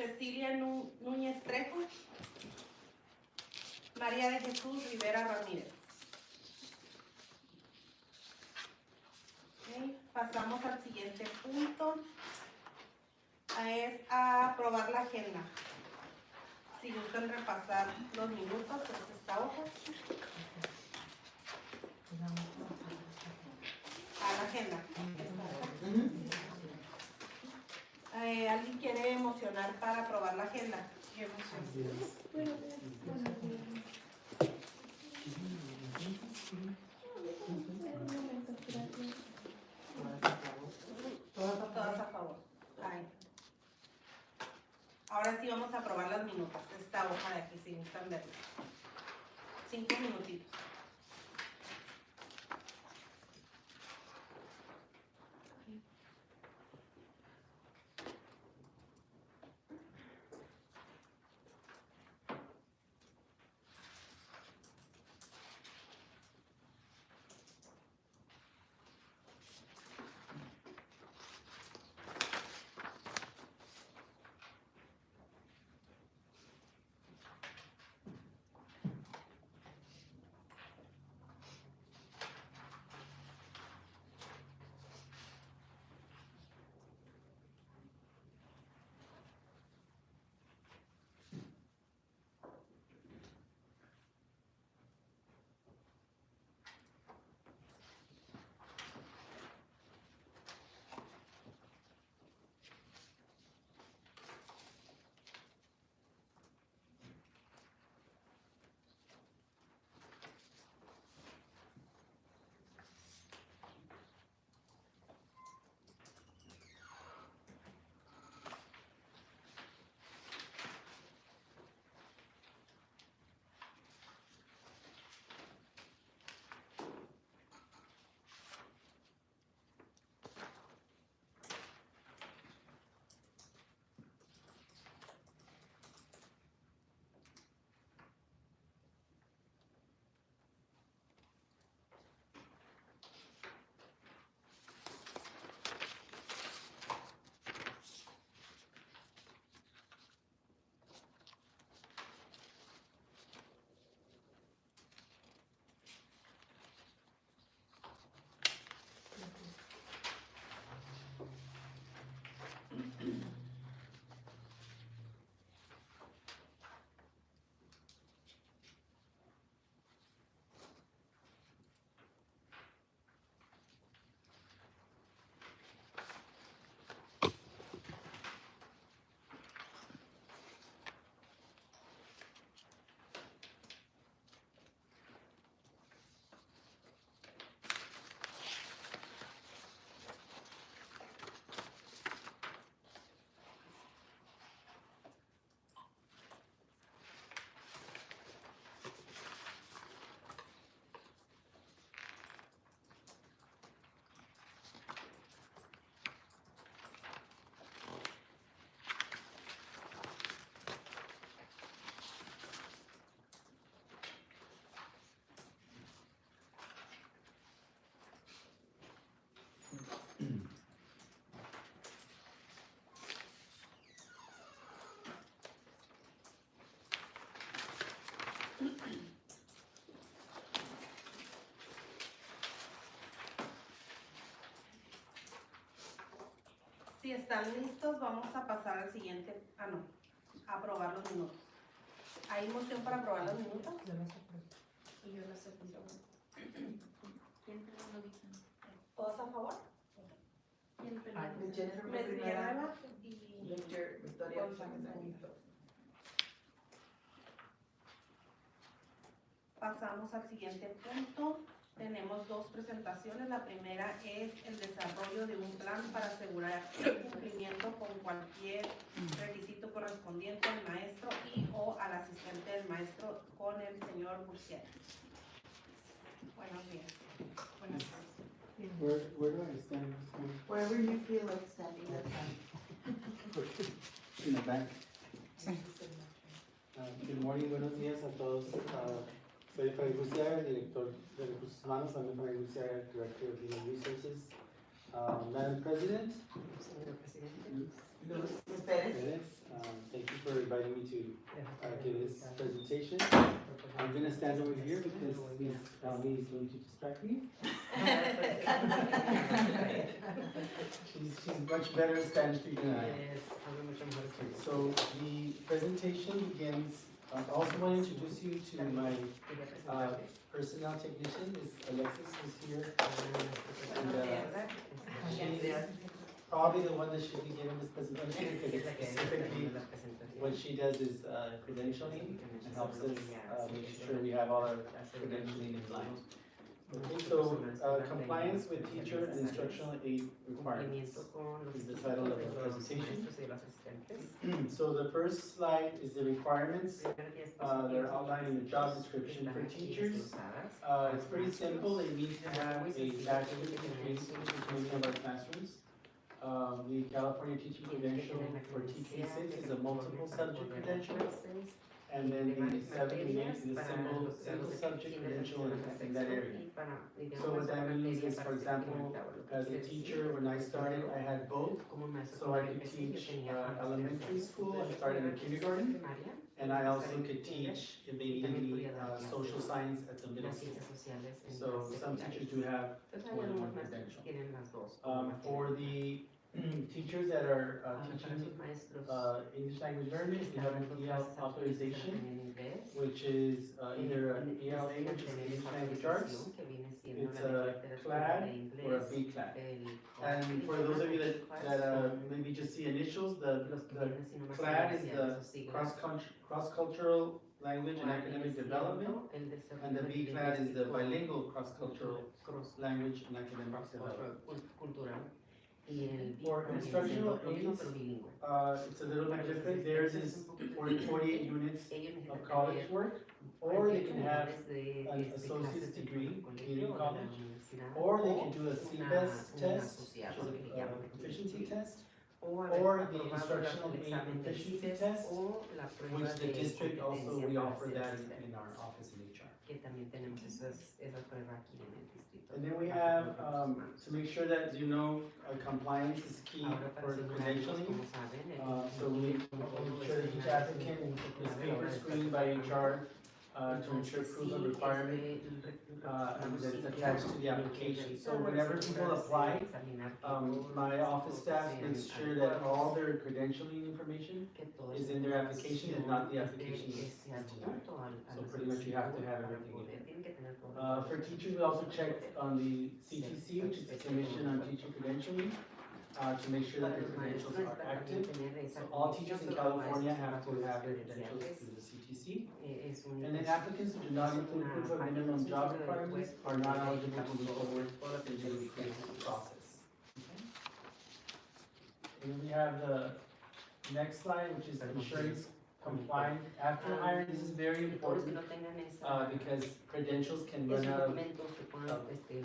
Cecilia Núñez Trejo. María de Jesús Rivera Ramírez. Okay. Pasamos al siguiente punto. Es a aprobar la agenda. Si gustan repasar los minutos, es esta hoja. A la agenda. ¿Alguien quiere emocionar para aprobar la agenda? Todas a favor. Ay. Ahora sí vamos a aprobar las minutos. Esta hoja de aquí, si gustan verla. 5 minutitos. Si están listos, vamos a pasar al siguiente. A aprobar los minutos. ¿Hay moción para aprobar los minutos? Y yo las apunto. ¿Todos a favor? Jennifer Villanueva y Victoria González. Pasamos al siguiente punto. Tenemos dos presentaciones. La primera es el desarrollo de un plan para asegurar el cumplimiento con cualquier requisito correspondiente al maestro y o al asistente del maestro con el señor Burcier. Buenos días. Buenas tardes. Where do I stand? Wherever you feel like standing, that's fine. In the back. Good morning, buenos días a todos. Soy Fray Guzziaga, director de Recursos Humanos. I'm Fray Guzziaga, Director of Human Resources. Madam President, Luz Pérez. thank stand over here because Ms. Downey is going to distract me. She's much better at stand speaking than I am. So the presentation begins, I also want to introduce you to my personnel technician, Ms. Alexis, who's here. And she's probably the one that should be giving this presentation because it's specifically what she does is credentialing and helps us make sure we have all our credentialing in line. Okay, so compliance with teacher and instructional aid requirements is the title of the presentation. So the first slide is the requirements that are outlined in the job description for teachers. It's pretty simple. It needs to have a bachelor's degree in any of our classrooms. The California Teaching Credential for TK6 is a multiple subject credential. And then the 7 and 8 is a single subject credential in that area. So what that means is, for example, as a teacher, when I started, I had both. So I could teach elementary school, I started in kindergarten, and I also could teach, if they needed me, social science at the middle school. So some teachers do have more than one credential. For the teachers that are teaching English language learning, we have an EL authorization, which is either an ELA, which is English language arts, it's a CLAD or a B CLAD. And for those of you that maybe just see initials, the CLAD is the cross-cultural language and academic development, and the B CLAD is the bilingual cross-cultural language and academic development. For instructional aids, it's a little bit different. Theirs is 48 units of college work, or they can have an associate's degree in community college, or they can do a CBEST test, which is a proficiency test, or the instructional aid proficiency test, which the district also, we offer that in our office in HR. And then we have, to make sure that, you know, compliance is key for credentialing. So we make sure that each applicant is paper screened by HR to ensure proof of requirement and that it's attached to the application. So whenever people apply, my office staff makes sure that all their credentialing information is in their application and not the application is denied. So pretty much you have to have everything in there. For teachers, we also check on the CTC, which is the Commission on Teacher Credentialing, to make sure that their credentials are active. So all teachers in California have to have their credentials through the CTC. And then applicants who do not include proof of minimum job requirements are not eligible to move forward into the recruitment process. Okay. And then we have the next slide, which is insurance compliant after hiring. This is very important because credentials can run out of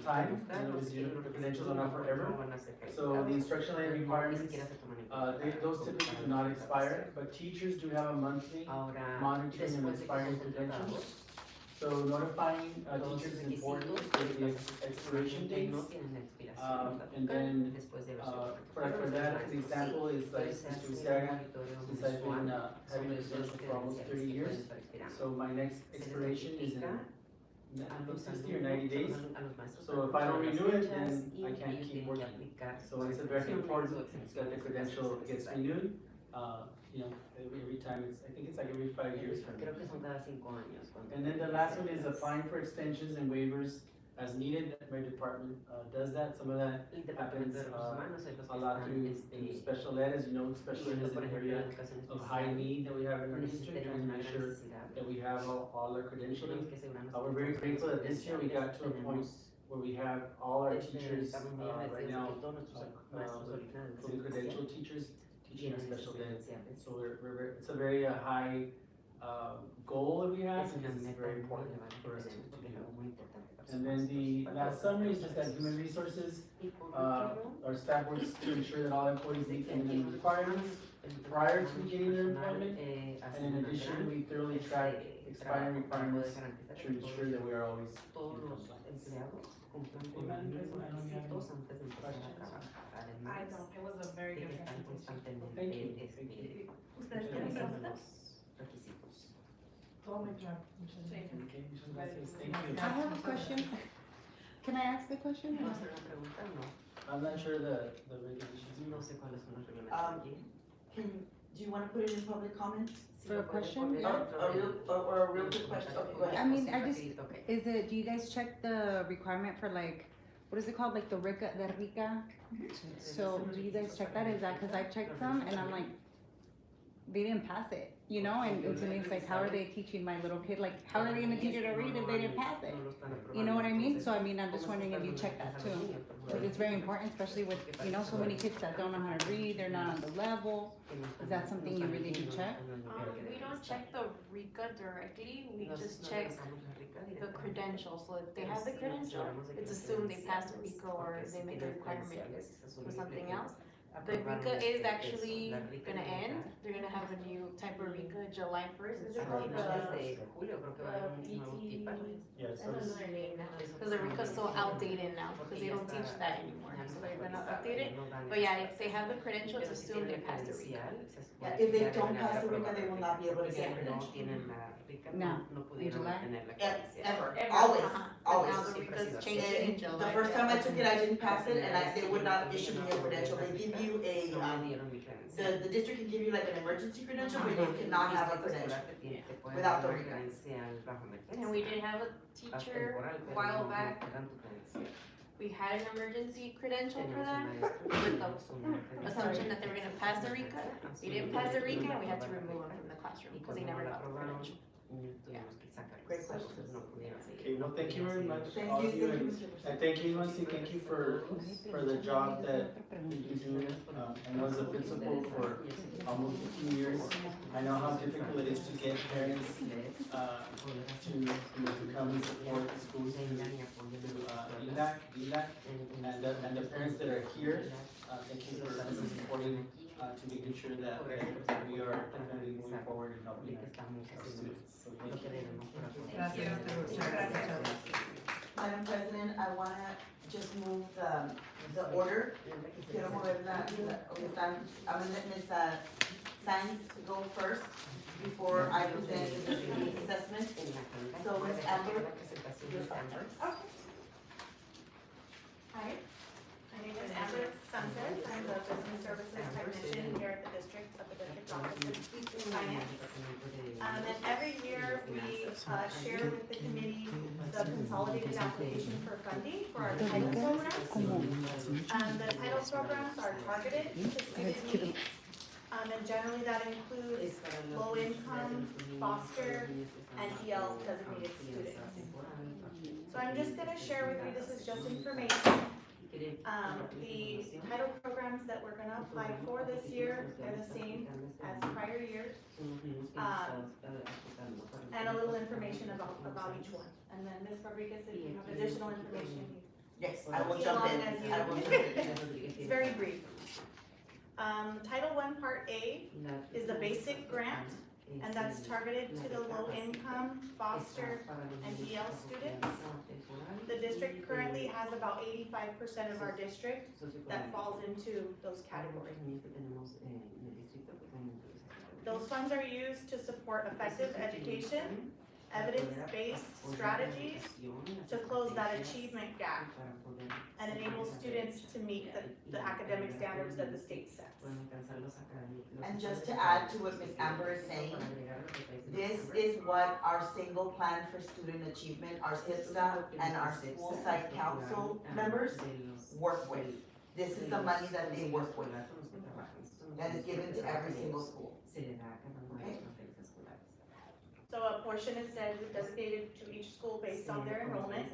time. The credentials are not forever. So the instructional aid requirements, those typically do not expire, but teachers do have a monthly monitoring and expiring credentials. So notifying teachers is important with the expiration dates. And then for that, an example is like Mr. Uciaga, since I've been having a credential for almost 30 years. So my next expiration is in 60 or 90 days. So if I don't renew it, then I can't keep working. So it's very important that the credential gets renewed. You know, every time I think it's like every 5 years. And then the last one is applying for extensions and waivers as needed. My department does that. Some of that happens a lot through special ed. As you know, special ed is an area of high need that we have in our district, trying to make sure that we have all our credentialing. We're very grateful that this year we got to a point where we have all our teachers right now, fully credentialed teachers teaching our special ed. So it's a very high goal that we have, because it's very important for us to do. And then the last summary is just that human resources, our staff works to ensure that all employees meet minimum requirements prior to beginning their employment. And in addition, we thoroughly track expiring requirements to ensure that we are always in compliance. I don't, it was a very good presentation. Thank you. Thank you. ¿Ustedes tienen preguntas? Todo muy claro. Okay, muchas gracias. Thank you. I have a question. Can I ask a question? ¿Puedo hacer una pregunta? No. I'm not sure the regulations. No sé cuáles son los reglamentos aquí. Do you wanna put it in public comment? Si For lo a pueden question? poner Yeah. dentro Or a real quick question? Okay, go ahead. I mean, I Sí, just- rapidito, ok. Is it, do you guys check the requirement for like, what is it called, like the RICA? So do you guys check that? Is that, cause I checked some and I'm like, they didn't pass it, you know? And to me, it's like, how are they teaching my little kid, like, how are they gonna teach her to read if they didn't pass it? You know what I mean? So I mean, I'm just wondering if you check that too. Cause it's very important, especially with, you know, so many kids that don't know how to read, they're not on the level. Is that something you really do check? We don't check the RICA directly, we just check the credentials. So if they have the credential, it's assumed they passed the RICA or they make a requirement for something else. The RICA is actually gonna end. They're gonna have a new type of RICA July 1st. Is it called Yes, I don't know their name now, because the RICA's so outdated now, because they don't teach that anymore, so they're gonna update it. But yeah, if they have the credential, it's assumed they passed the RICA. Yeah, if they don't pass the RICA, they will not be able to get a credential. No, in July? Ever, Ever, always, uh-huh. always. Now the RICA's changed in And July. the first time I took it, I didn't pass it, and they would not issue me a credential. They give you a, the district can give you like an emergency credential, but you cannot have a credential without the RICA. And we did have a teacher a while back, we had an emergency credential for them, with the assumption that they were gonna pass the RICA. They didn't pass the RICA, and we had to remove them from the classroom, because they never got the credential. Great question. Okay, well, thank you very much, Thank all you, of you, thank you, and, Mr. President. and thank you, Nancy, thank you for the job that you do. I know as a principal for almost 15 years, I know how difficult it is to get parents, to come and support the schools through, DELAC, and the parents that are here, thank you for supporting, to making sure that we are definitely moving forward and helping our students. So thank you. Madam President, I wanna just move the order. Quiero mover I'm gonna let Ms. Sainz go first before I present the district assessment. So Ms. Amber, you're up. Hi, my name is Amber Sanchez. I'm the Business Services Technician here at the District Office of Finance. And every year we share with the committee the consolidated application for funding for our title programs. The title programs are targeted to student needs. And generally that includes low income, foster, and EL designated students. So I'm just gonna share with you, this is just information. The title programs that we're gonna apply for this year are the same as prior years. And a little information about each one. And then Ms. Rodriguez, if you have additional information, Yes, I will jump in. I will jump in. it's very brief. Title I, Part A is the basic grant, and that's targeted to the low income, foster, and EL students. The district currently has about 85% of our district that falls into those categories. Those funds are used to support effective education, evidence-based strategies to close that achievement gap and enable students to meet the academic standards that the state sets. And just to add to what Ms. Amber is saying, this is what our single plan for student achievement, our SYSD and our school site council members work with. This is the money that they work with, that is given to every single school. Okay? So a portion is designated to each school based on their enrollment,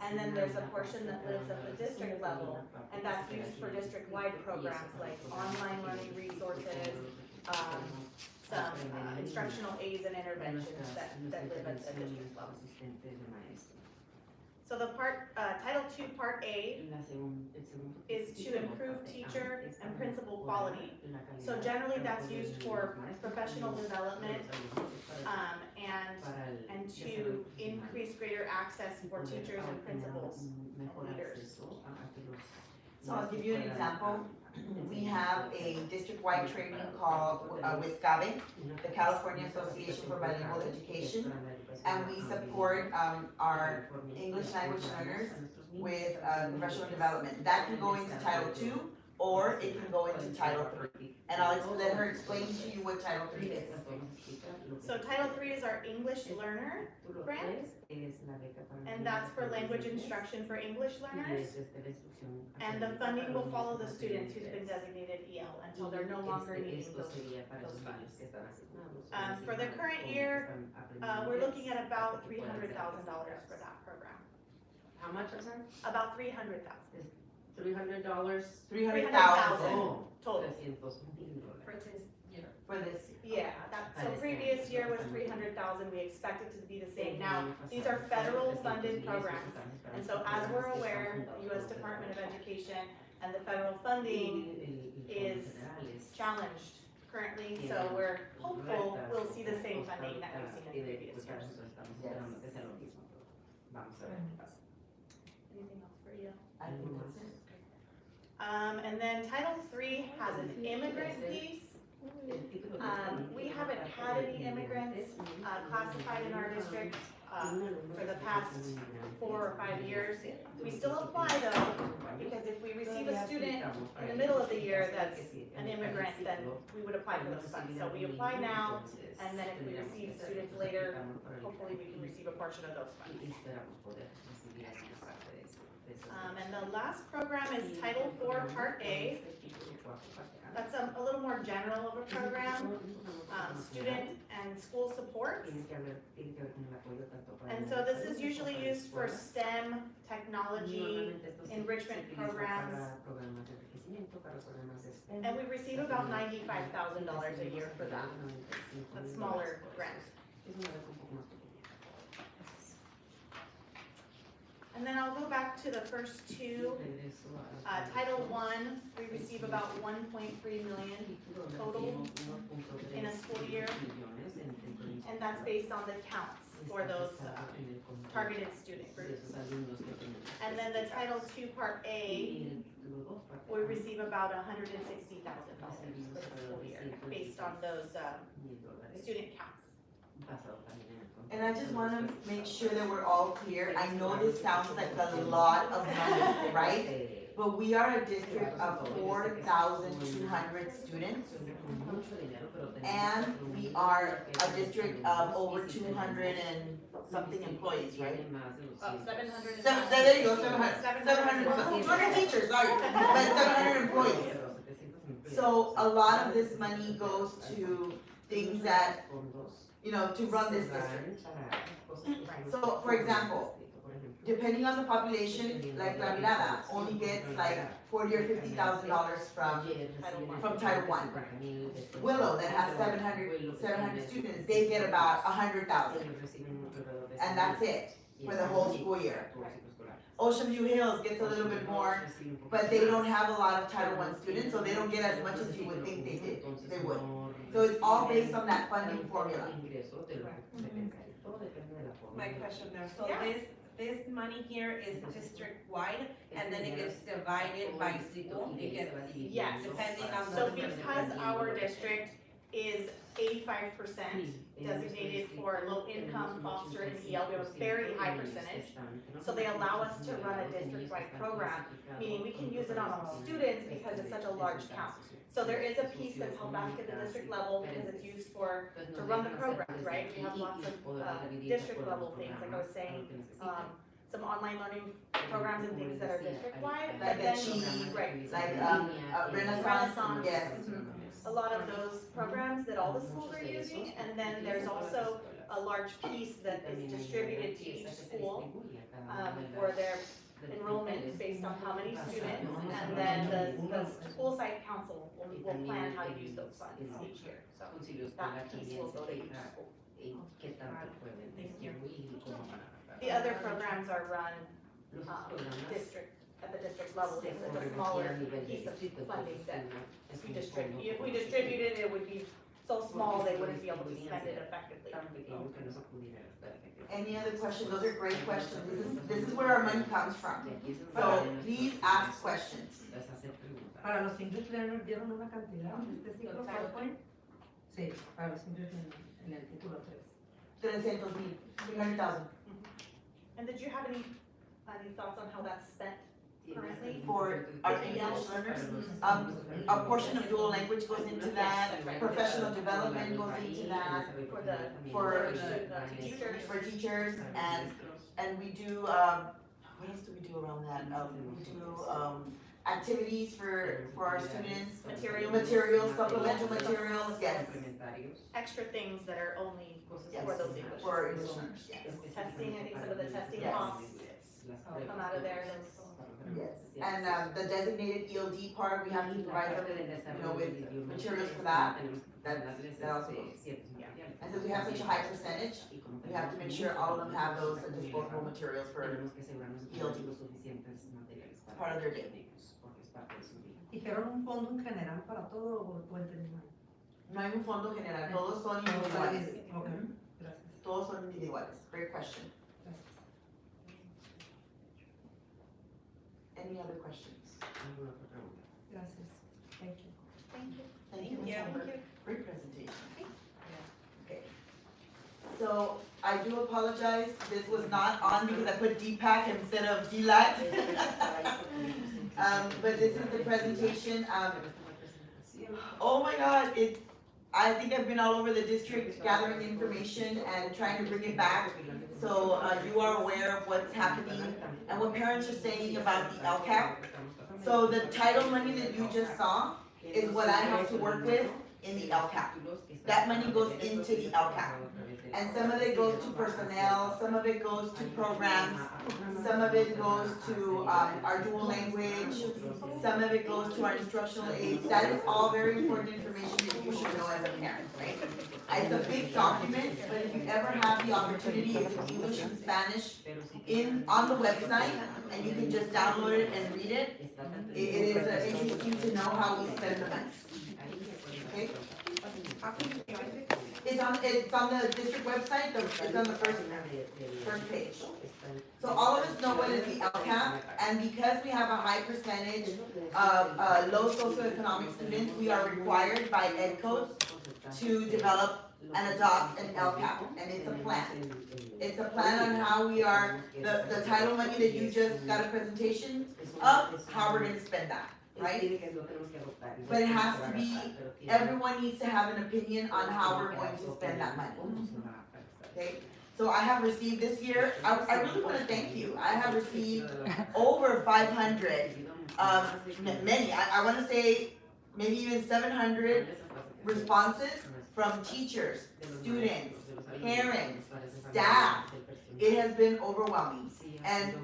and then there's a portion that lives at the district level, and that's used for district-wide programs like online learning resources, some instructional aids and interventions that live at the district level. So the Title II, Part A is to improve teacher and principal quality. So generally that's used for professional development, and to increase greater access for teachers and principals and leaders. So I'll give you an example. We have a district-wide training called, with CABE, the California Association for Bilingual Education, and we support, our English language learners with, professional development. That can go into Title II, or it can go into Title III. And let her explain to you what Title III is. So Title III is our English Learner grant, and that's for language instruction for English learners. And the funding will follow the students who's been designated EL until they're no longer needing those funds. For the current year, we're looking at about $300,000 for that program. How much is it? About $300,000 $300? 300,000 total. for this. Yeah, so previous year was 300,000, we expect it to be the same. Now, these are federal funded programs, and so as we're aware, the US Department of Education and the federal funding is challenged currently, so we're hopeful we'll see the same funding that we've seen in previous years. Anything else for you? I think that's it. And then Title III has an immigrant piece. We haven't had any immigrants classified in our district for the past 4 or 5 years. We still apply though, because if we receive a student in the middle of the year that's an immigrant, then we would apply for those funds. So we apply now, and then if we receive students later, hopefully we can receive a portion of those funds. And the last program is Title IV Part A. That's a little more general of a program, student and school supports. And so this is usually used for STEM, technology, enrichment programs. And we receive about $95,000 a year for that, a smaller grant. And then I'll go back to the first two. Title I, we receive about 1.3 million total in a school year. And that's based on the counts for those targeted student groups. And then the Title II Part A, we receive about $160,000 for the school year, based on those student counts. And I just wanna make sure that we're all clear. I know this sounds like a lot of money, right? But we are a district of 4,200 students. And we are a district of over 200 and something employees, right? 700. There you go, 700, 200 teachers, sorry, but 700 employees. So a lot of this money goes to things that, you know, to run this district. So, for example, depending on the population, like La Mirada only gets like $40,000 or $50,000 from Title I. Willow, that has 700 students, they get about 100,000, and that's it for the whole school year. Ocean View Hills gets a little bit more, but they don't have a lot of Title I students, so they don't get as much as you would think they would. So it's all based on that funding formula. My question there, so Yeah. this money here is district-wide, and then it gets divided by school, it gets, Yes. depending on the. So because our district is 85% designated for low income, foster, and EL, we have a very high percentage. So they allow us to run a district-wide program, meaning we can use it on all students because it's such a large count. So there is a piece that's held back at the district level because it's used to run the programs, right? We have lots of district level things, like I was saying, some online learning programs and things that are district-wide. Like but then- Achieve, Right. like Renaissance, yes. A lot of those programs that all the schools are using, and then there's also a large piece that is distributed to each school for their enrollment based on how many students, and then the school site council will plan how to use those funds each year, so that piece will go to each school. The other programs are run, at the district level, it's a smaller piece of funding that we distribute. If we distributed, it would be so small, they wouldn't be able to spend it effectively. Any other questions? Those are great questions. This is where our money comes from. So please ask questions. Para los English learners dieron una cantidad este ciclo cuál fue? Sí, para los English learners en el título 3. 300,000. And did you have any thoughts on how that's spent currently? For our English learners, a portion of dual language goes into that, professional development goes into that, For the teachers? for teachers, and we do, what else do we do around that? We do, activities for our students, materials, supplemental materials, yes, Extra things that are only yes, for those English. for our English learners, yes. Testing, I think some of the testing Yes. costs come out of there, those. Yes, and, the designated ELD part, we have to provide them, with materials for that, that also goes. And since we have such a high percentage, we have to make sure all of them have those disposable materials for ELD, part of their day. ¿Dijeron un fondo en general para todo o entendí mal? No hay un fondo general, todos son individuales. Ok, gracias. Todos son individuales. Great question. Any other questions? Gracias. Thank you. Thank you. Thank you, Ms. Yeah. Amber. Great presentation. Okay. So I do apologize, this was not on because I put DPAC instead of DELAC. But this is the presentation. Oh my God, I think I've been all over the district gathering information and trying to bring it back. So you are aware of what's happening and what parents are saying about the LCAP. So the title money that you just saw is what I have to work with in the LCAP. That money goes into the LCAP. And some of it goes to personnel, some of it goes to programs, some of it goes to our dual language, some of it goes to our instructional aids. That is all very important information that you should know as a parent, right? It's a big document, but if you ever have the opportunity, it's in English and Spanish on the website, and you can just download it and read it. It is interesting to know how we spend the money. Okay? It's on the district website, it's on the first page. So all of us know what is the LCAP, and because we have a high percentage of low socioeconomic students, we are required by Ed Code to develop and adopt an LCAP, and it's a plan. It's a plan on how we are, the title money that you just got a presentation of, how we're gonna spend that, right? But it has to be, everyone needs to have an opinion on how we're going to spend that money. Okay, so I have received this year, I really wanna thank you, I have received over 500, many, I wanna say maybe even 700 responses from teachers, students, parents, staff. It has been overwhelming, and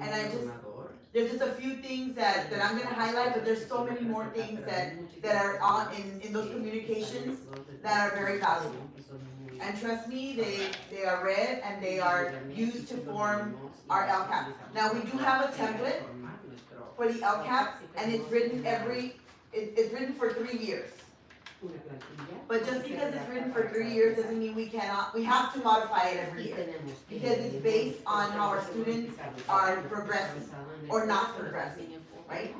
there's just a few things that I'm gonna highlight, but there's so many more things that are on in those communications that are very valuable. And trust me, they are read and they are used to form our LCAP. Now, we do have a template for the LCAP, and it's written it's written for 3 years. But just because it's written for 3 years doesn't mean we have to modify it every year. Because it's based on how our students are progressing or not progressing, right?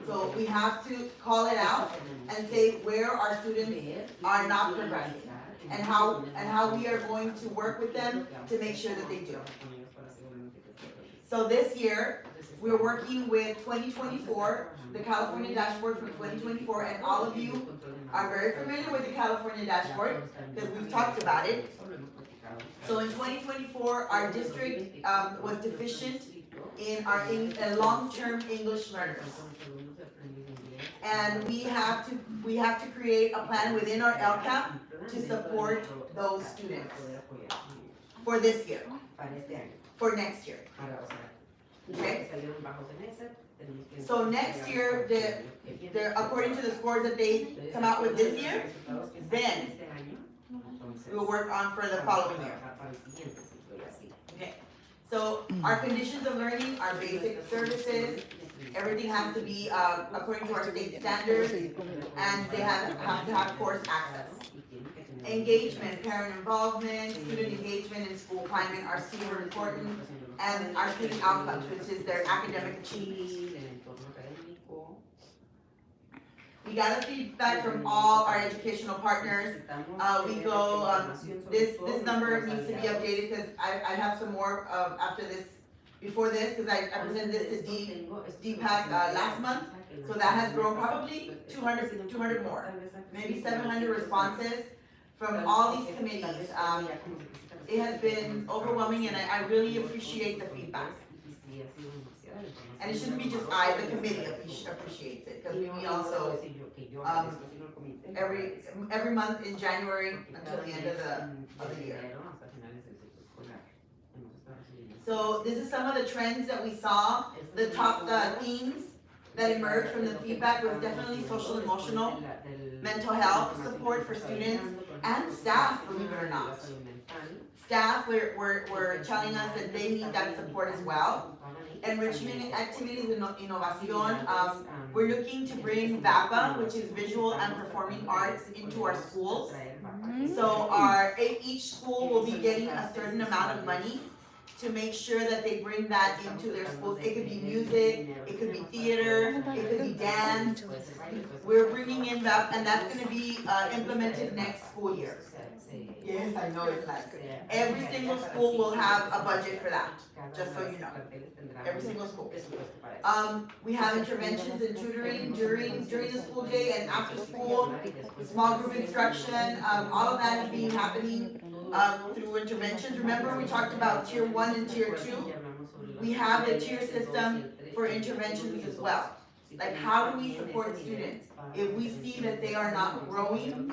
So we have to call it out and say where our students are not progressing and how we are going to work with them to make sure that they do. So this year, we're working with 2024, the California dashboard from 2024, and all of you are very familiar with the California dashboard because we've talked about it. So in 2024, our district was deficient in our long-term English learners. And we have to create a plan within our LCAP to support those students for this year, for next year. Okay? So next year, according to the scores that they come out with this year, then we'll work on for the following year. Okay. So our conditions of learning are basic services. Everything has to be according to our state standards, and they have to have course access. Engagement, parent involvement, student engagement and school climate are super important, and our student outcomes, which is their academic achievements. We got a feedback from all our educational partners. We go, this number needs to be updated, because I have some more, after this, before this, because I presented this to DPAC, last month. So that has grown probably 200 more, maybe 700 responses from all these committees. It has been overwhelming, and I really appreciate the feedback. And it shouldn't be just the committee appreciates it, because we also, every month in January until the end of the year. So this is some of the trends that we saw. The top themes that emerged from the feedback was definitely social emotional, mental health support for students and staff, believe it or not. Staff were telling us that they need that support as well. Enrichment activities and innovación. We're looking to bring VAPA, which is visual and performing arts, into our schools. So each school will be getting a certain amount of money to make sure that they bring that into their schools. It could be music, it could be theater, it could be dance. We're bringing in that, and that's gonna be implemented next school year. Yes, I know it's nice. Every single school will have a budget for that, just so you know. Every single school. We have interventions and tutoring during the school day and after school, small group instruction, all of that is being happening through interventions. Remember, we talked about tier 1 and tier 2. We have a tier system for interventions as well. Like, how do we support students? If we see that they are not growing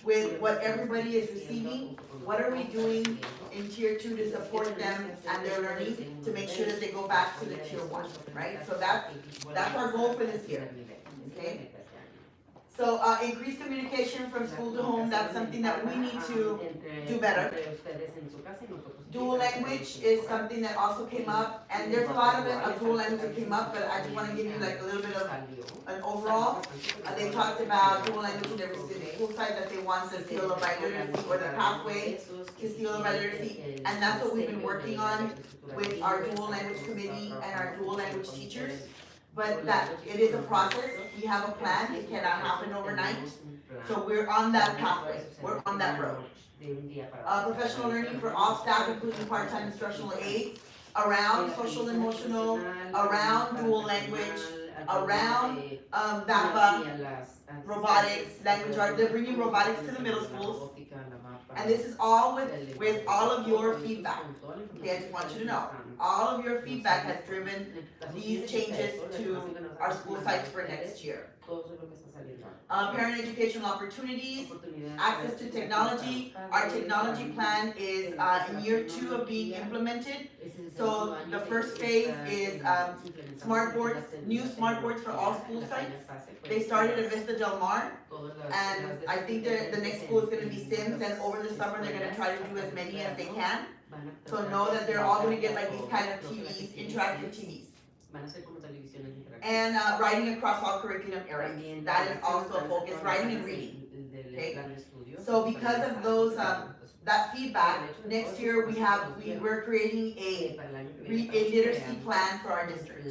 with what everybody is receiving, what are we doing in tier 2 to support them and their learning to make sure that they go back to the tier 1, right? So that's our goal for this year, okay? So increased communication from school to home, that's something that we need to do better. Dual language is something that also came up, and there's a lot of dual language that came up, but I just want to give you like a little bit of an overall. They talked about dual language in every school site, that they want the seal of literacy or the pathway to seal of literacy, and that's what we've been working on with our dual language committee and our dual language teachers. But that, it is a process, we have a plan, it cannot happen overnight. So we're on that pathway, we're on that road. Professional learning for all staff, including part-time instructional aides, around social and emotional, around dual language, around VAPA, robotics, language arts. They're bringing robotics to the middle schools. And this is all with all of your feedback. Okay, I just want you to know, all of your feedback has driven these changes to our school sites for next year. Parent educational opportunities, access to technology. Our technology plan is in year 2 of being implemented. So the first phase is smart boards, new smart boards for all school sites. They started at Vista Del Mar, and I think the next school is going to be Sims, and over the summer they're going to try to do as many as they can. So know that they're all going to get like these kind of TVs, interactive TVs. And writing across all curriculum areas. That is also a focus, writing and reading. Okay? So because of those, that feedback, next year we're creating a literacy plan for our district.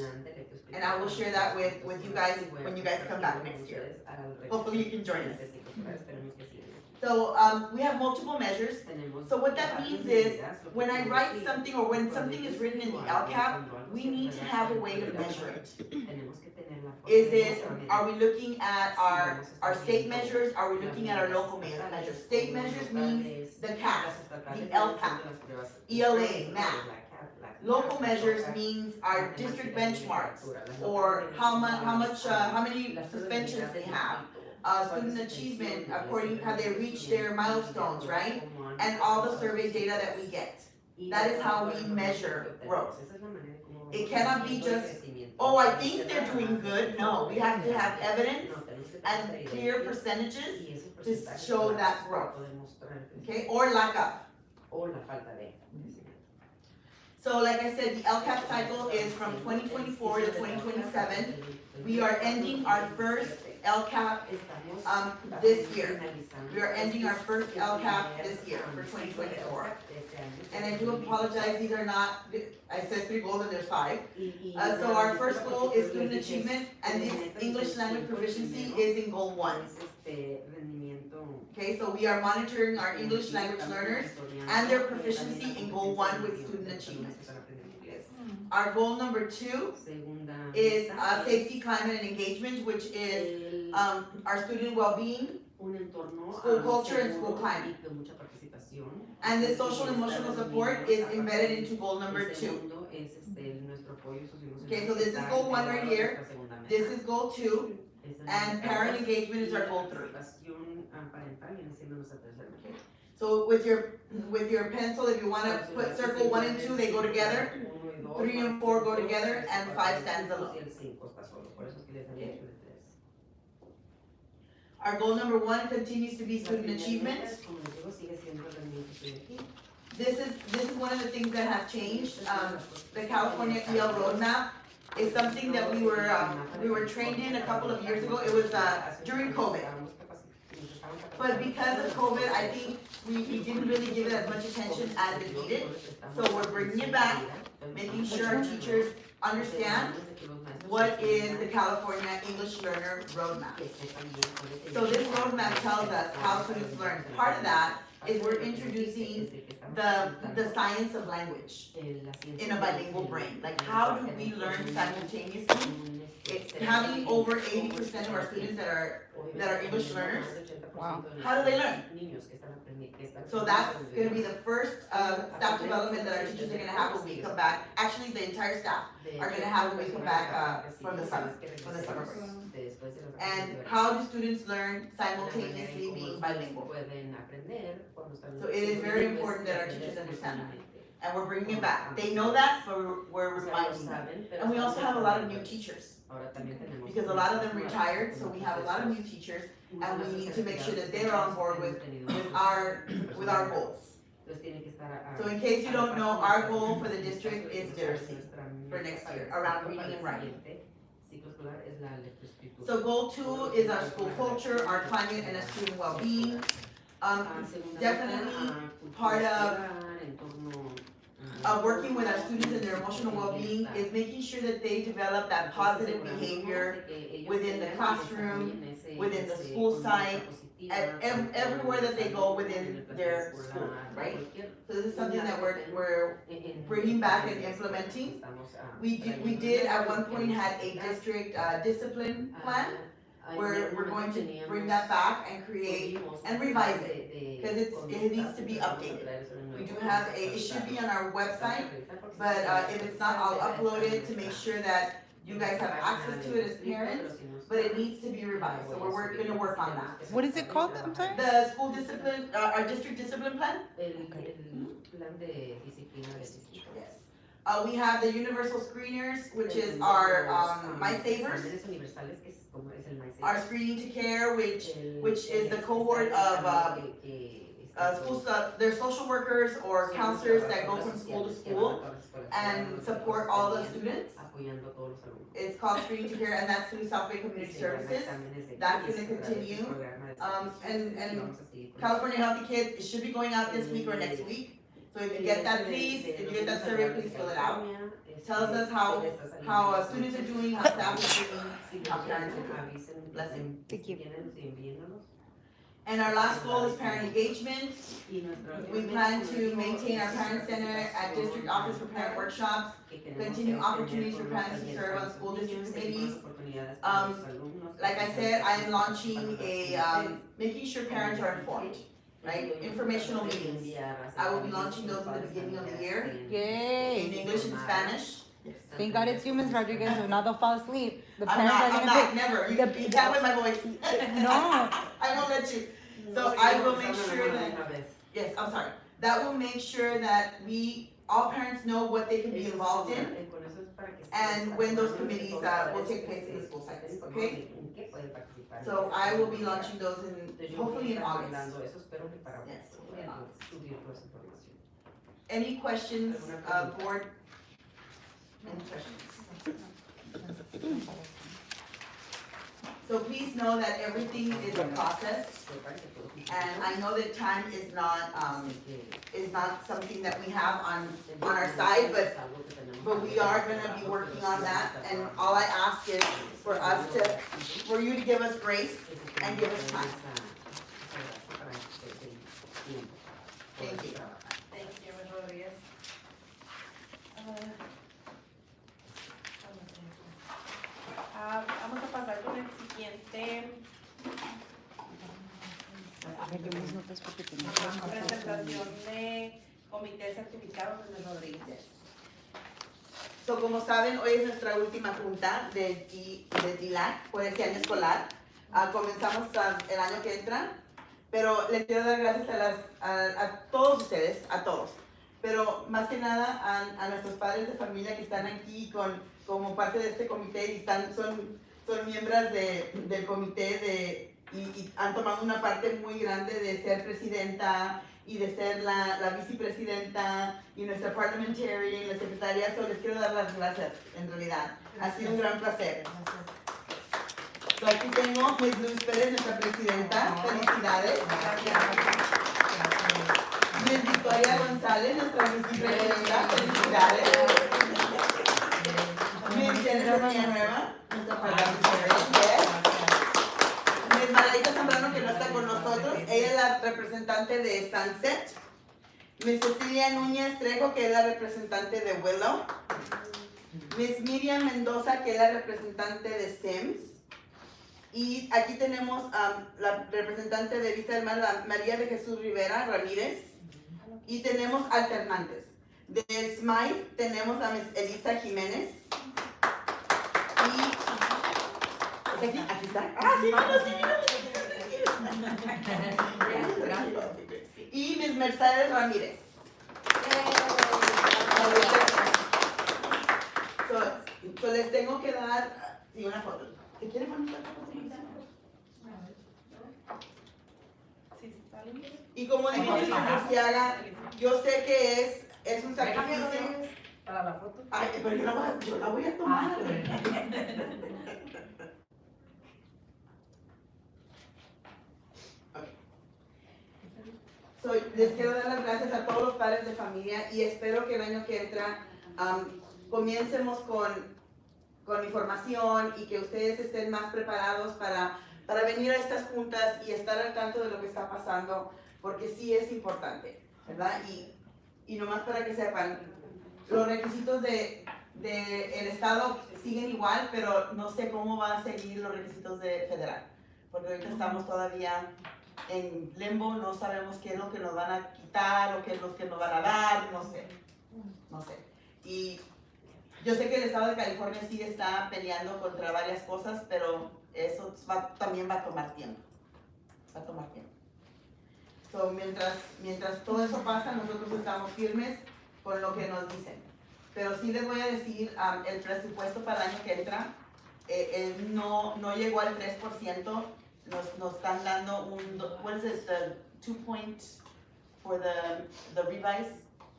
And I will share that with you guys when you guys come back next year. Hopefully you can join us. So we have multiple measures. So what that means is when I write something or when something is written in the LCAP, we need to have a way to measure it. Are we looking at our state measures? Are we looking at our local measures? State measures means the CAP, the LCAP, ELA, math. Local measures means our district benchmarks, or how many suspensions they have. Student achievement, according to how they reach their milestones, right? And all the survey data that we get. That is how we measure growth. It cannot be just, oh, I think they're doing good. No, we have to have evidence and clear percentages to show that growth. Okay, or lack of. So like I said, the LCAP cycle is from 2024 to 2027. We are ending our first LCAP this year. We are ending our first LCAP this year for 2024. And I do apologize, these are not, I said 3 goals and there's 5. So our first goal is student achievement, and this English language proficiency is in goal 1. Okay, so we are monitoring our English language learners and their proficiency in goal 1 with student achievement. Our goal number 2 is safety, climate, and engagement, which is our student well-being, school culture, and school climate. And the social and emotional support is embedded into goal number 2. Okay, so this is goal 1 right here, this is goal 2, and parent engagement is our goal 3. So with your pencil, if you wanna put circle 1 and 2, they go together, 3 and 4 go together, and 5 stands alone. Our goal number 1 continues to be student achievement. This is one of the things that have changed. The California EL roadmap is something that we were trained in a couple of years ago. It was during COVID. But because of COVID, I think we didn't really give it as much attention as it needed. So we're bringing it back, making sure our teachers understand what is the California English Learner Roadmap. So this roadmap tells us how students learn. Part of that is we're introducing the science of language in a bilingual brain. Like, how do we learn simultaneously? It's having over 80% of our students that are English learners. Wow. How do they learn? So that's gonna be the first staff development that our teachers are gonna have when we come back. Actually, the entire staff are gonna have when we come back from the summer break. And how do students learn simultaneously being bilingual? So it is very important that our teachers understand that. And we're bringing it back. They know that, but we're reminding them. And we also have a lot of new teachers. Because a lot of them retired, so we have a lot of new teachers, and we need to make sure that they're on board with our goals. So in case you don't know, our goal for the district is literacy for next year, around reading and writing. So goal 2 is our school culture, our climate, and our student well-being. Definitely part of working with our students and their emotional well-being is making sure that they develop that positive behavior within the classroom, within the school site, everywhere that they go within their school, right? So this is something that we're bringing back and implementing. We did at one point had a district discipline plan, where we're going to bring that back and create and revise it, because it needs to be updated. We do have it should be on our website, but if it's not, I'll upload it to make sure that you guys have access to it as parents, but it needs to be revised, so we're gonna work on that. What is it called? I'm sorry? The school discipline, our district discipline plan? Yes. We have the universal screeners, which is our My Savers. Our screening to care, which is the cohort of they're social workers or counselors that go from school to school and support all the students. It's called Screening to Care, and that's through South Bay Community Services. That's gonna continue. And California Healthy Kids, it should be going out this week or next week. So if you get that, please, if you get that survey, please fill it out. It tells us how students are doing, how staff is doing, how parents are doing. Blessing. Thank you. And our last goal is parent engagement. We plan to maintain our parent center at district office for parent workshops, continue opportunities for parents to serve on school district committees. Like I said, I am launching making sure parents are informed, right? Informational meetings. I will be launching those at the beginning of the year in Yay. English and Spanish. Thank God it's you, Ms. Rodriguez, if not they'll fall asleep. The I'm parents are not, gonna pick. never. You can't with my voice. No. I won't let you. So I will make sure that, yes, I'm sorry. That will make sure that all parents know what they can be involved in and when those committees will take place in the school sites, okay? So I will be launching those hopefully in August. Yes, hopefully in August. Any questions, board? Any questions? So please know that everything is a process, and I know that time is not something that we have on our side, but we are gonna be working on that, and all I ask is for you to give us grace and give us time. Thank you. Thank you, Ms. Rodriguez. Vamos a pasar con el siguiente. Presentación de comité certificado de Ms. Rodríguez. So, como saben, hoy es nuestra última junta de DELAC por este año escolar. Comenzamos el año que entra, pero les quiero dar gracias a todos ustedes, a todos. Pero más que nada a nuestros padres de familia que están aquí como parte de este comité y son miembros del comité y han tomado una parte muy grande de ser presidenta y de ser la vicepresidenta y nuestra parliamentarian, la secretaria. So, les quiero dar las gracias, en realidad. Ha sido un gran placer. So, aquí tengo Ms. Luz Pérez, nuestra presidenta. Felicidades. Ms. Victoria González, nuestra vicepresidenta. Felicidades. Ms. Jennifer Villanueva, nuestra parliamentarian. Ms. Margarita Zambrano, que no está con nosotros, ella es la representante de Sunset. Ms. Cecilia Núñez Trejo, que es la representante de Willow. Ms. Miriam Mendoza, que es la representante de Sims. Y aquí tenemos la representante de Vista del Mar, la María de Jesús Rivera Ramírez. Y tenemos alternantes. De Smile tenemos a Ms. Elisa Jiménez. Y aquí está. Ah, sí, y Ms. Mercedes Ramírez. So, les tengo que dar una foto. ¿Te quieres poner una foto? Y como dijo Ms. Murciaga, yo sé que es un sacrificio. Para la foto. Ay, pero yo la voy a tomar. So, les quiero dar las gracias a todos los padres de familia y espero que el año que entra comiencemos con información y que ustedes estén más preparados para venir a estas juntas y estar al tanto de lo que está pasando, porque sí es importante, ¿verdad? Y nomás para que sepan, los requisitos del Estado siguen igual, pero no sé cómo van a seguir los requisitos de federal, porque ahorita estamos todavía en limbo, no sabemos qué es lo que nos van a quitar o qué es lo que nos van a dar, no sé. Y yo sé que el Estado de California sí está peleando contra varias cosas, pero eso también va a tomar tiempo. So, mientras todo eso pasa, nosotros estamos firmes con lo que nos dicen. Pero sí les voy a decir, el presupuesto para el año que entra no llegó al 3%. Nos están dando what is it, the 2 point for the revise,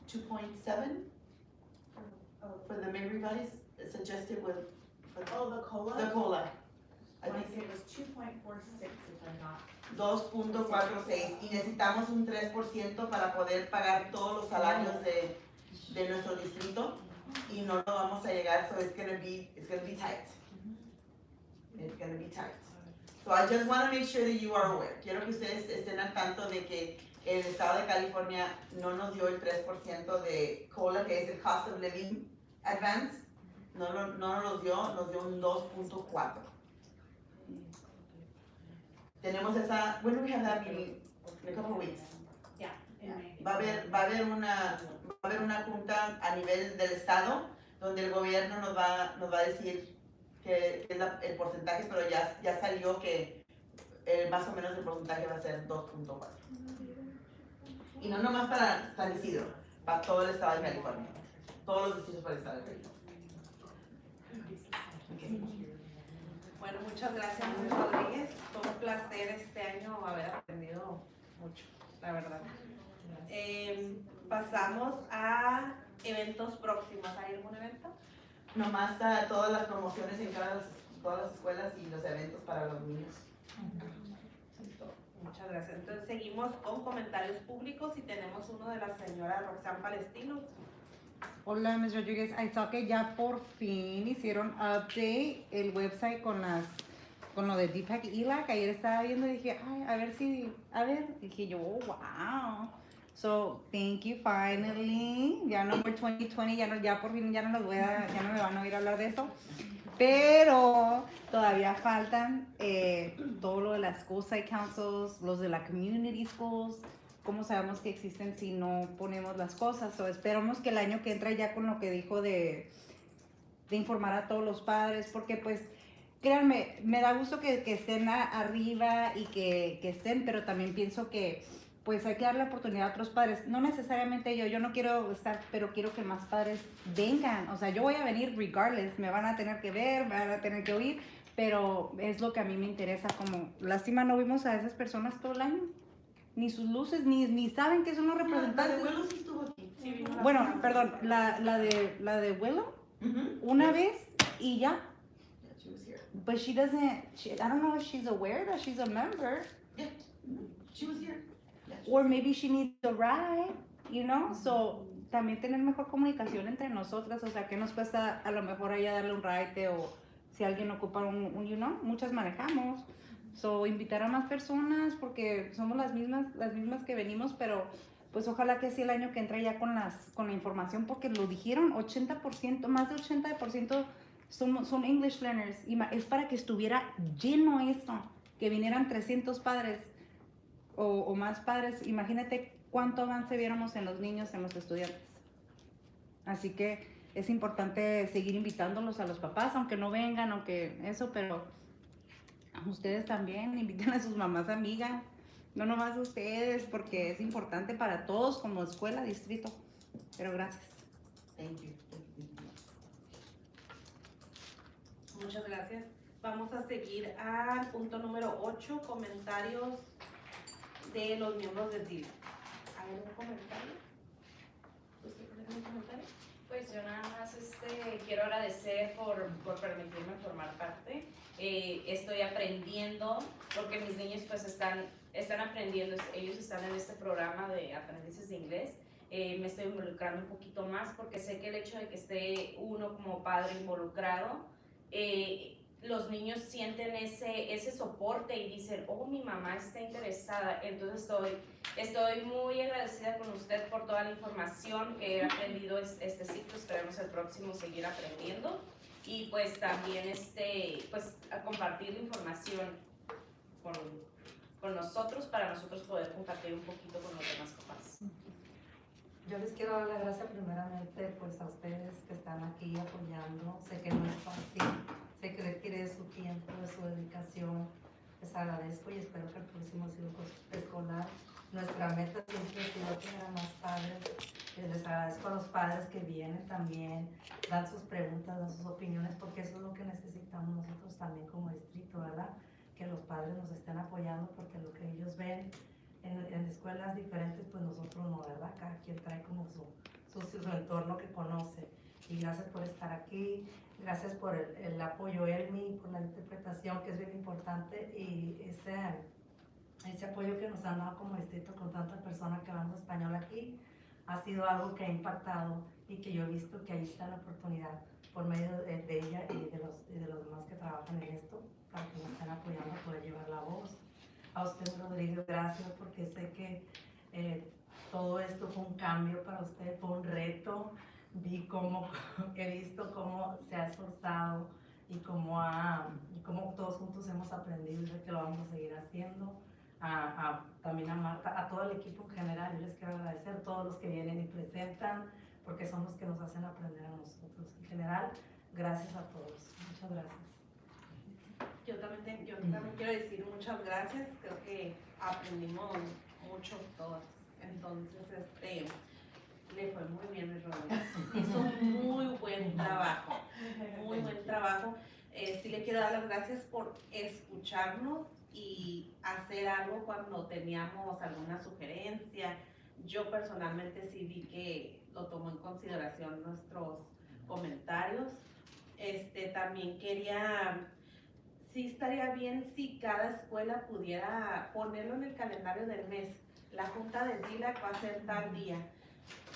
2.7 for the May revise, suggested for the COLA? the COLA. I think it was 2.46 if I'm not. 2.46 y necesitamos un 3% para poder pagar todos los salarios de nuestro distrito y no lo vamos a llegar, so it's gonna be tight. It's gonna be tight. So I just want to make sure that you are aware. Quiero que ustedes estén al tanto de que el Estado de California no nos dio el 3% de COLA, que es el Cost of Living Advance. No nos los dio, nos dio un 2.4. Tenemos esa, when do we have that meeting? In a couple of weeks. Yeah. Va a haber una junta a nivel del Estado donde el gobierno nos va a decir que es el porcentaje, pero ya salió que más o menos el porcentaje va a ser 2.4. Y no nomás para San Isidro, para todo el Estado de California. Todos los distritos para el Estado de California. Okay. Bueno, muchas gracias, Ms. Rodríguez. Fue un placer este año haber aprendido mucho, la verdad. Pasamos a eventos próximos. ¿Hay algún evento? Nomás a todas las promociones en todas las escuelas y los eventos para los niños. Muchas gracias. Entonces seguimos con comentarios públicos y tenemos uno de la señora Roxanne Palestino. Hola, Ms. Rodríguez. I saw que ya por fin hicieron update el website con lo de DELAC y ELAC. Ayer estaba viendo y dije, ay, dije yo, oh, wow. So, thank you, finally. Ya no more 2020, ya por fin ya no me van a oír hablar de eso. Pero todavía faltan todo lo de las school site councils, los de la community schools. ¿Cómo sabemos que existen si no ponemos las cosas? O esperamos que el año que entra ya con lo que dijo de informar a todos los padres, porque pues créanme, me da gusto que estén arriba y que estén, pero también pienso que pues hay que darle oportunidad a otros padres. No necesariamente yo no quiero estar, pero quiero que más padres vengan. O sea, yo voy a venir regardless, me van a tener que ver, me van a tener que oír, pero es lo que a mí me interesa. Como lástima no vimos a esas personas todo el año, ni sus luces, ni saben que son los representantes. La de Willow sí estuvo aquí. Sí, vino la Bueno, semana. perdón, la de Willow, Mhm. una vez y ya. Yeah, she was here. But she doesn't, I don't know if she's aware that she's a member. She was here. Yeah, she Or maybe she needs a ride, you know? So, también tener mejor comunicación entre nosotras, o sea, que nos cuesta a lo mejor a ella darle un ride o si alguien ocupa un you know, muchas manejamos. So, invitar a más personas porque somos las mismas que venimos, pero pues ojalá que sí el año que entra ya con la información, porque lo dijeron, 80%, más de 80% son English learners, y es para que estuviera lleno esto, que vinieran 300 padres o más padres. Imagínate cuánto avance viéramos en los niños, en los estudiantes. Así que es importante seguir invitándolos a los papás, aunque no vengan, aunque eso, pero ustedes también inviten a sus mamás amigas, no nomás a ustedes, porque es importante para todos como escuela, distrito. Pero gracias. Thank you. Muchas gracias. Vamos a seguir al punto número 8, comentarios de los miembros del DELAC. ¿Hay algún comentario? ¿Usted tiene algún comentario? Pues yo nada más quiero agradecer por permitirme formar parte. Estoy aprendiendo porque mis niños pues están aprendiendo, ellos están en este programa de aprendices de inglés. Me estoy involucrando un poquito más porque sé que el hecho de que esté uno como padre involucrado, los niños sienten ese soporte y dicen, oh, mi mamá está interesada. Entonces estoy muy agradecida con usted por toda la información que he aprendido este ciclo. Esperemos el próximo seguir aprendiendo y pues también pues a compartir la información con nosotros para nosotros poder compartir un poquito con los demás papás. Yo les quiero dar las gracias primeramente pues a ustedes que están aquí apoyando. Sé que no es fácil, sé que requiere de su tiempo, de su dedicación. Les agradezco y espero que el próximo ciclo escolar nuestra meta siempre ha sido tener a más padres. Les agradezco a los padres que vienen también, dan sus preguntas, dan sus opiniones, porque eso es lo que necesitamos nosotros también como distrito, ¿verdad? Que los padres nos estén apoyando, porque lo que ellos ven en escuelas diferentes, pues nosotros no, ¿verdad? Cada quien trae como su entorno que conoce. Y gracias por estar aquí, gracias por el apoyo, Elmi, por la interpretación, que es bien importante, y ese apoyo que nos han dado como distrito con tantas personas que hablamos español aquí, ha sido algo que ha impactado y que yo he visto que ahí está la oportunidad por medio de ella y de los demás que trabajan en esto, para que nos estén apoyando a poder llevar la voz. A usted, Rodrigo, gracias, porque sé que todo esto fue un cambio para usted, fue un reto. He visto cómo se ha esforzado y cómo todos juntos hemos aprendido, y sé que lo vamos a seguir haciendo. También a Marta, a todo el equipo en general, yo les quiero agradecer a todos los que vienen y presentan, porque son los que nos hacen aprender a nosotros. En general, gracias a todos. Muchas gracias. Yo también quiero decir muchas gracias, creo que aprendimos mucho todas. Entonces, le fue muy bien, mi Rodríguez. Hizo un muy buen trabajo, muy buen trabajo. Sí le quiero dar las gracias por escucharnos y hacer algo cuando teníamos alguna sugerencia. yo personalmente sí vi que lo tomó en consideración nuestros comentarios. También sí estaría bien si cada escuela pudiera ponerlo en el calendario del mes. La junta del DELAC va a ser tal día,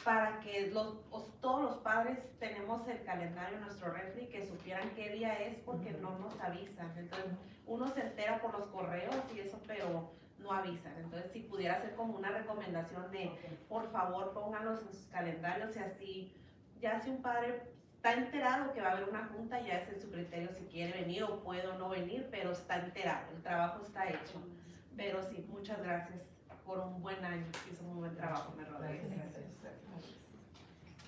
para que todos los padres tenemos el calendario en nuestro refri, que supieran qué día es, porque no nos avisan. Entonces, uno se entera por los correos y eso, pero no avisan. Entonces, si pudiera ser como una recomendación de, por favor, pónganlos en sus calendarios, y así, ya si un padre está enterado que va a haber una junta, ya es en su criterio si quiere venir o puede o no venir, pero está enterado, el trabajo está hecho. Pero sí, muchas gracias por un buen año, hizo un buen trabajo, me rodea.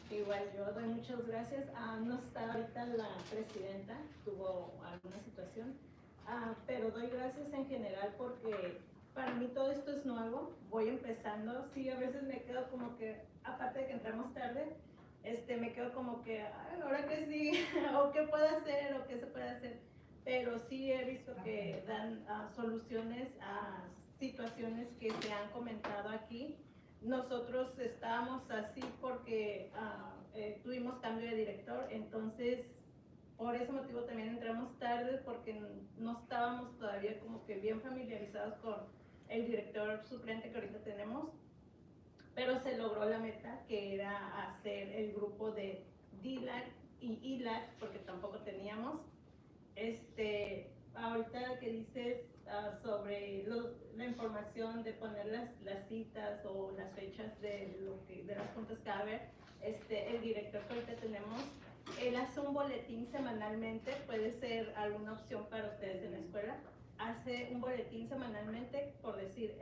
Igual yo doy muchas gracias. No está ahorita la presidenta, tuvo alguna situación, pero doy gracias en general porque para mí todo esto es nuevo, voy empezando. Sí, a veces me quedo como que, aparte de que entramos tarde, me quedo como que, ay, ahora que sí, o qué puedo hacer, o qué se puede hacer. Pero sí he visto que dan soluciones a situaciones que se han comentado aquí. Nosotros estábamos así porque tuvimos cambio de director, entonces por ese motivo también entramos tarde, porque no estábamos todavía como que bien familiarizados con el director suplente que ahorita tenemos, pero se logró la meta, que era hacer el grupo de DELAC y ELAC, porque tampoco teníamos. Ahorita que dices sobre la información de poner las citas o las fechas de las juntas que va a haber, el director que ahorita tenemos, él hace un boletín semanalmente, puede ser alguna opción para ustedes en la escuela. Hace un boletín semanalmente, por decir,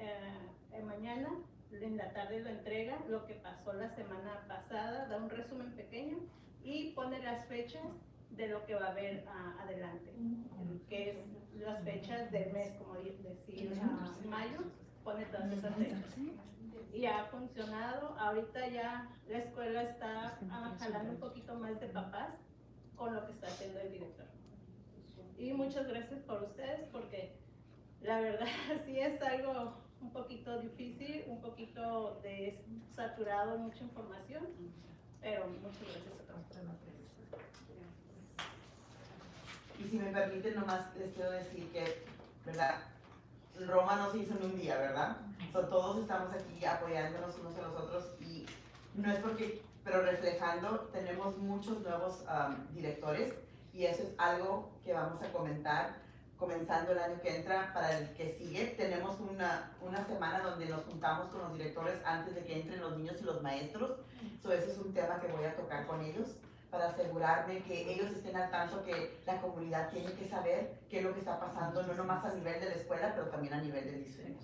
mañana en la tarde lo entrega, lo que pasó la semana pasada, da un resumen pequeño y pone las fechas de lo que va a haber adelante, que es las fechas del mes, como decir, mayo, pone todas esas fechas. Y ha funcionado. Ahorita ya la escuela está jalando un poquito más de papás con lo que está haciendo el director. Y muchas gracias por ustedes, porque la verdad sí es algo un poquito difícil, un poquito saturado, mucha información, pero muchas gracias a todos. Y si me permiten, nomás les quiero decir que, ¿verdad? Roma no se hizo en un día, ¿verdad? Todos estamos aquí apoyándonos unos a los otros, y no es porque, pero reflejando, tenemos muchos nuevos directores, y eso es algo que vamos a comentar comenzando el año que entra. Para el que sigue, tenemos una semana donde nos juntamos con los directores antes de que entren los niños y los maestros. Ese es un tema que voy a tocar con ellos, para asegurarme que ellos estén al tanto, que la comunidad tiene que saber qué es lo que está pasando, no nomás a nivel de la escuela, pero también a nivel del distrito.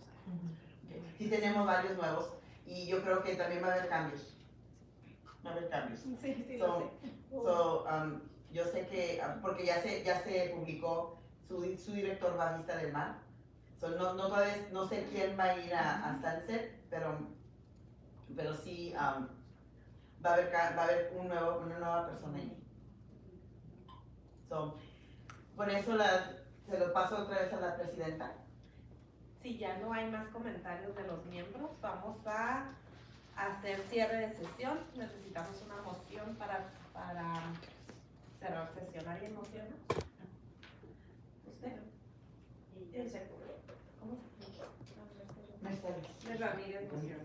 Sí tenemos varios nuevos, y yo creo que también va a haber cambios. Va a haber cambios. Sí, Yo sé que, porque ya se publicó, su director va a Vista del Mar. No sé quién va a ir a Sunset, pero sí va a haber una nueva persona ahí. Con eso se lo paso otra vez a la presidenta. Si ya no hay más comentarios de los miembros, vamos a hacer cierre de sesión. Necesitamos una moción para cerrar sesión. ¿Alguien mociona? ¿Usted? ¿Cómo se llama? Mercedes. Ramírez mociona.